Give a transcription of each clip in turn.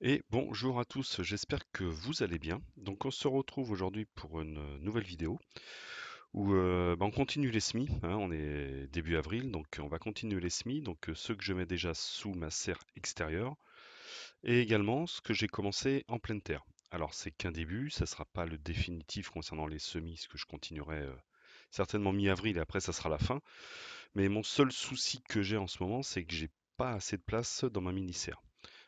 Et bonjour à tous, j'espère que vous allez bien. Donc on se retrouve aujourd'hui pour une nouvelle vidéo où on continue les semis, hein, on est début avril, donc on va continuer les semis, donc ceux que je mets déjà sous ma serre extérieure, et également ce que j'ai commencé en pleine terre. Alors c'est qu'un début, ça ne sera pas le définitif concernant les semis, ce que je continuerai certainement mi-avril et après ça sera la fin. Mais mon seul souci que j'ai en ce moment, c'est que j'ai pas assez de place dans ma mini-serre.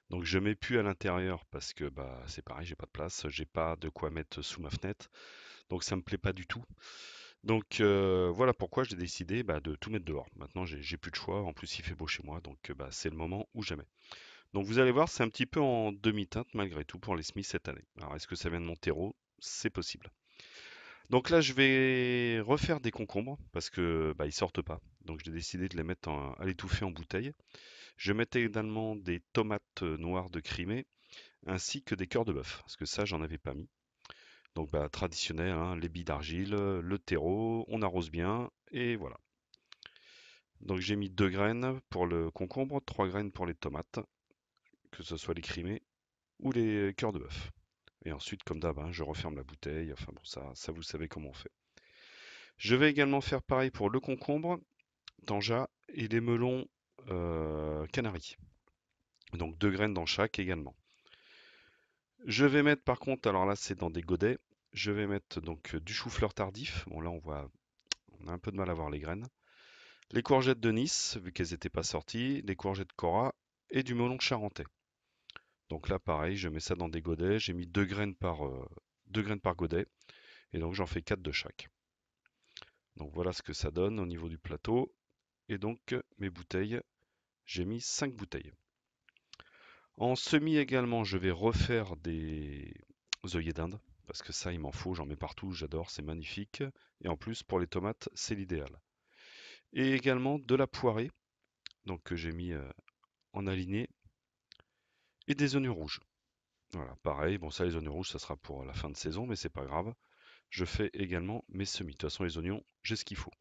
Donc je mets plus à l'intérieur parce que bah c'est pareil, j'ai pas de place, j'ai pas de quoi mettre sous ma fenêtre, donc ça me plaît pas du tout. Donc voilà pourquoi j'ai décidé de tout mettre dehors. Maintenant j'ai plus de choix, en plus il fait beau chez moi, donc c'est le moment où jamais. Donc vous allez voir, c'est un petit peu en demi-teinte malgré tout pour les semis cette année. Alors est-ce que ça vient de mon terreau? C'est possible. Donc là je vais refaire des concombres parce que ils sortent pas. Donc j'ai décidé de les mettre à l'étouffer en bouteille. Je mettais également des tomates noires de Crimée ainsi que des cœurs de bœuf, parce que ça, j'en avais pas mis. Donc, traditionnel, hein, les billes d'argile, le terreau, on arrose bien, et voilà. Donc, j'ai mis 2 graines pour le concombre, 3 graines pour les tomates, que ce soit les crimées ou les cœurs de bœuf. Et ensuite, comme d'hab, hein, je referme la bouteille. Enfin bon, ça vous savez comment on fait. Je vais également faire pareil pour le concombre, tanja et les melons canaris. Donc 2 graines dans chaque également. Je vais mettre par contre, alors là c'est dans des godets, je vais mettre donc du chou-fleur tardif. Bon là on a un peu de mal à voir les graines. Les courgettes de Nice, vu qu'elles n'étaient pas sorties, les courgettes Cora et du melon charentais. Donc là pareil, je mets ça dans des godets. J'ai mis 2 graines par godet et donc j'en fais 4 de chaque. Donc voilà ce que ça donne au niveau du plateau. Et donc mes bouteilles, j'ai mis 5 bouteilles. En semis également, je vais refaire des œillets d'Inde, parce que ça, il m'en faut, j'en mets partout, j'adore, c'est magnifique. Et en plus, pour les tomates, c'est l'idéal. Et également de la poirée, donc que j'ai mis en aligné, et des oignons rouges. Voilà, pareil, bon ça, les oignons rouges, ça sera pour la fin de saison, mais c'est pas grave. Je fais également mes semis. De toute façon, les oignons, j'ai ce qu'il faut.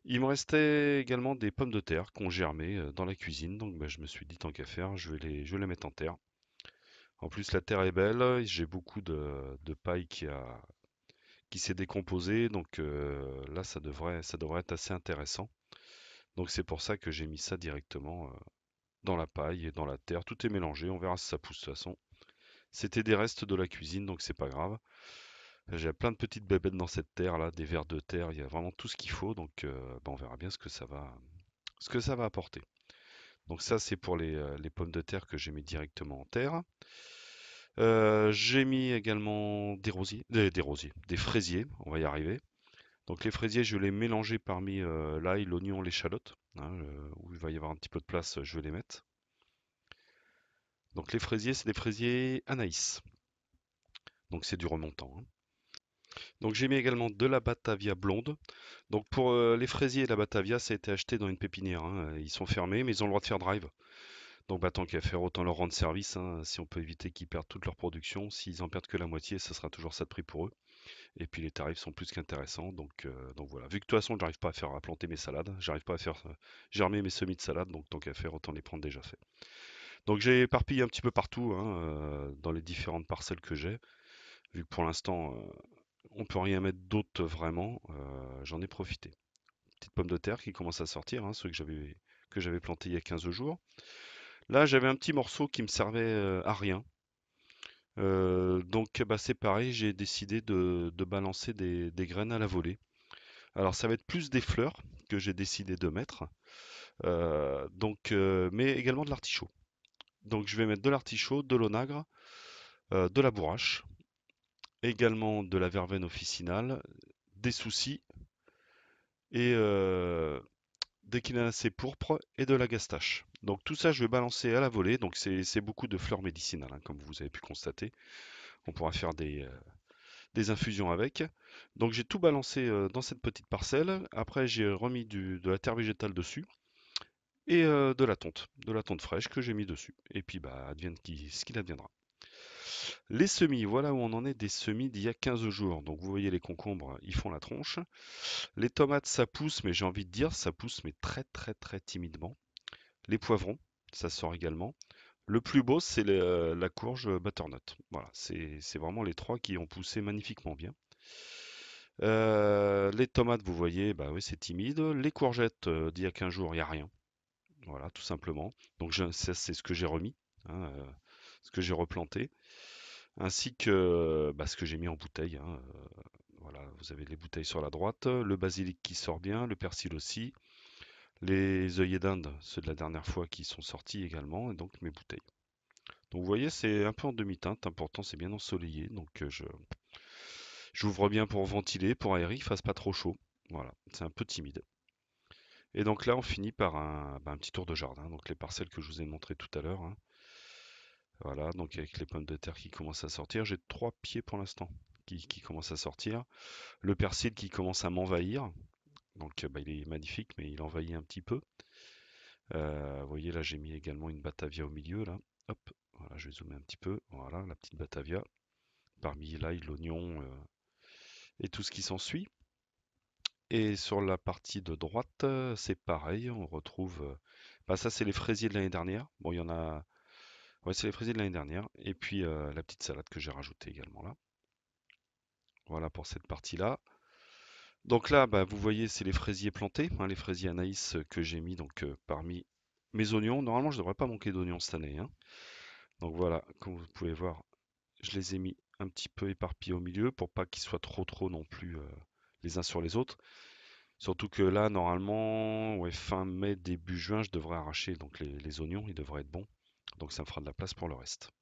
Il me restait également des pommes de terre qui ont germé dans la cuisine, donc je me suis dit, tant qu'à faire, je vais les mettre en terre. En plus, la terre est belle, j'ai beaucoup de paille qui s'est décomposée, donc là, ça devrait être assez intéressant. Donc c'est pour ça que j'ai mis ça directement dans la paille et dans la terre. Tout est mélangé, on verra si ça pousse de toute façon. C'était des restes de la cuisine, donc c'est pas grave. J'ai plein de petites bébêtes dans cette terre là, des vers de terre, il y a vraiment tout ce qu'il faut, donc on verra bien ce que ça va apporter. Donc ça, c'est pour les pommes de terre que j'ai mis directement en terre. J'ai mis également des fraisiers, on va y arriver. Donc les fraisiers, je vais les mélanger parmi l'ail, l'oignon, l'échalote, hein, où il va y avoir un petit peu de place, je vais les mettre. Donc les fraisiers, c'est des fraisiers Anaïs, donc c'est du remontant, hein. Donc j'ai mis également de la Batavia blonde. Donc pour les fraisiers, la Batavia, ça a été acheté dans une pépinière, hein. Ils sont fermés, mais ils ont le droit de faire drive. Donc tant qu'à faire, autant leur rendre service, hein, si on peut éviter qu'ils perdent toute leur production. S'ils en perdent que la moitié, ça sera toujours ça de prix pour eux. Et puis les tarifs sont plus qu'intéressants. Donc voilà. Vu que de toute façon, j'arrive pas à faire à planter mes salades, j'arrive pas à faire germer mes semis de salade, donc tant qu'à faire, autant les prendre déjà fait. Donc j'ai éparpillé un petit peu partout, hein, dans les différentes parcelles que j'ai. Vu que pour l'instant, on peut rien mettre d'autre vraiment, j'en ai profité. Petite pomme de terre qui commence à sortir, hein, ceux que j'avais planté il y a 15 jours. Là, j'avais un petit morceau qui me servait à rien. Donc c'est pareil, j'ai décidé de balancer des graines à la volée. Alors ça va être plus des fleurs que j'ai décidé de mettre, mais également de l'artichaut. Donc je vais mettre de l'artichaut, de l'onagre, de la bourrache, également de la verveine officinale, des soucis et des quinacées pourpres et de la gastache. Donc tout ça je vais balancer à la volée, donc c'est beaucoup de fleurs médicinales, hein, comme vous avez pu constater. On pourra faire des infusions avec. Donc j'ai tout balancé dans cette petite parcelle. Après j'ai remis de la terre végétale dessus et de la tonte fraîche que j'ai mis dessus. Et puis advienne ce qu'il adviendra. Les semis, voilà où on en est des semis d'il y a 15 jours. Donc vous voyez les concombres, ils font la tronche. Les tomates, ça pousse, mais j'ai envie de dire, ça pousse, mais très très très timidement. Les poivrons, ça sort également. Le plus beau, c'est la courge butternut. Voilà, c'est vraiment les trois qui ont poussé magnifiquement bien. Les tomates, vous voyez, bah oui, c'est timide. Les courgettes, d'il y a 15 jours, il n'y a rien. Voilà, tout simplement. Donc ça, c'est ce que j'ai remis, hein, ce que j'ai replanté, ainsi que bah, ce que j'ai mis en bouteille, hein. Voilà, vous avez les bouteilles sur la droite, le basilic qui sort bien, le persil aussi, les œillets d'Inde, ceux de la dernière fois qui sont sortis également, et donc mes bouteilles. Donc vous voyez, c'est un peu en demi-teinte, important, c'est bien ensoleillé, donc j'ouvre bien pour ventiler, pour aérer, il fasse pas trop chaud. Voilà, c'est un peu timide. Et donc là, on finit par un petit tour de jardin, donc les parcelles que je vous ai montrées tout à l'heure, hein. Voilà, donc avec les pommes de terre qui commencent à sortir, j'ai 3 pieds pour l'instant qui commencent à sortir. Le persil qui commence à m'envahir, donc bah, il est magnifique, mais il envahit un petit peu. Vous voyez là, j'ai mis également une batavia au milieu là. Hop, voilà, je vais zoomer un petit peu. Voilà, la petite batavia. Parmi l'ail, l'oignon et tout ce qui s'ensuit. Et sur la partie de droite, c'est pareil, on retrouve. Bah ça, c'est les fraisiers de l'année dernière. Bon, il y en a. Ouais, c'est les fraisiers de l'année dernière. Et puis la petite salade que j'ai rajoutée également là. Voilà pour cette partie-là. Donc là, bah, vous voyez, c'est les fraisiers plantés, hein, les fraisiers Anaïs que j'ai mis donc parmi mes oignons. Normalement, je ne devrais pas manquer d'oignons cette année, hein. Donc voilà, comme vous pouvez voir, je les ai mis un petit peu éparpillés au milieu pour pas qu'ils soient trop non plus les uns sur les autres. Surtout que là, normalement, ouais, fin mai, début juin, je devrais arracher donc les oignons, ils devraient être bons. Donc ça me fera de la place pour le reste.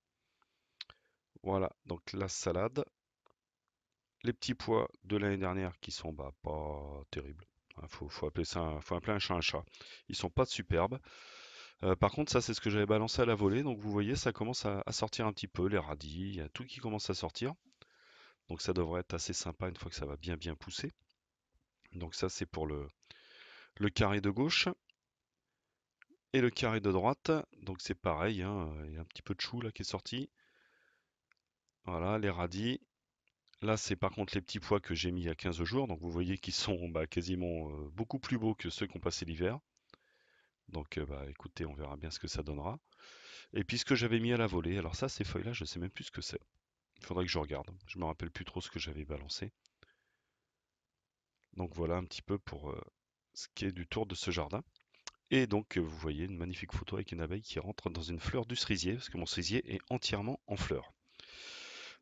Voilà, donc la salade, les petits pois de l'année dernière qui sont bah, pas terribles. Faut appeler ça, faut appeler un chat un chat. Ils sont pas superbes. Par contre, ça c'est ce que j'avais balancé à la volée. Donc vous voyez, ça commence à sortir un petit peu, les radis, il y a tout qui commence à sortir. Donc ça devrait être assez sympa une fois que ça va bien pousser. Donc ça c'est pour le carré de gauche. Et le carré de droite, donc c'est pareil, hein, il y a un petit peu de chou là qui est sorti. Voilà, les radis. Là, c'est par contre les petits pois que j'ai mis il y a 15 jours. Donc vous voyez qu'ils sont bah, quasiment beaucoup plus beaux que ceux qui ont passé l'hiver. Donc bah, écoutez, on verra bien ce que ça donnera. Et puis ce que j'avais mis à la volée, alors ça, ces feuilles-là, je sais même plus ce que c'est. Il faudrait que je regarde. Je me rappelle plus trop ce que j'avais balancé. Donc voilà un petit peu pour ce qui est du tour de ce jardin. Et donc vous voyez une magnifique photo avec une abeille qui rentre dans une fleur du cerisier, parce que mon cerisier est entièrement en fleurs.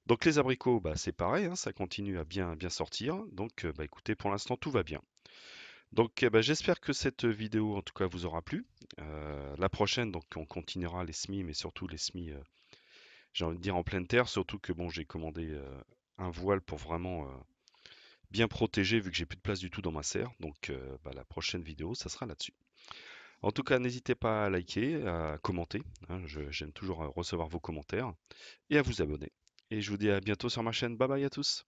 Donc les abricots, bah, c'est pareil, hein, ça continue à bien sortir. Donc bah, écoutez, pour l'instant tout va bien. Donc bah, j'espère que cette vidéo en tout cas vous aura plu. La prochaine, donc on continuera les semis, mais surtout les semis, j'ai envie de dire en pleine terre, surtout que bon j'ai commandé un voile pour vraiment bien protéger vu que j'ai plus de place du tout dans ma serre. Donc bah, la prochaine vidéo, ça sera là-dessus. En tout cas, n'hésitez pas à liker, à commenter, hein, j'aime toujours recevoir vos commentaires et à vous abonner. Et je vous dis à bientôt sur ma chaîne. Bye bye à tous.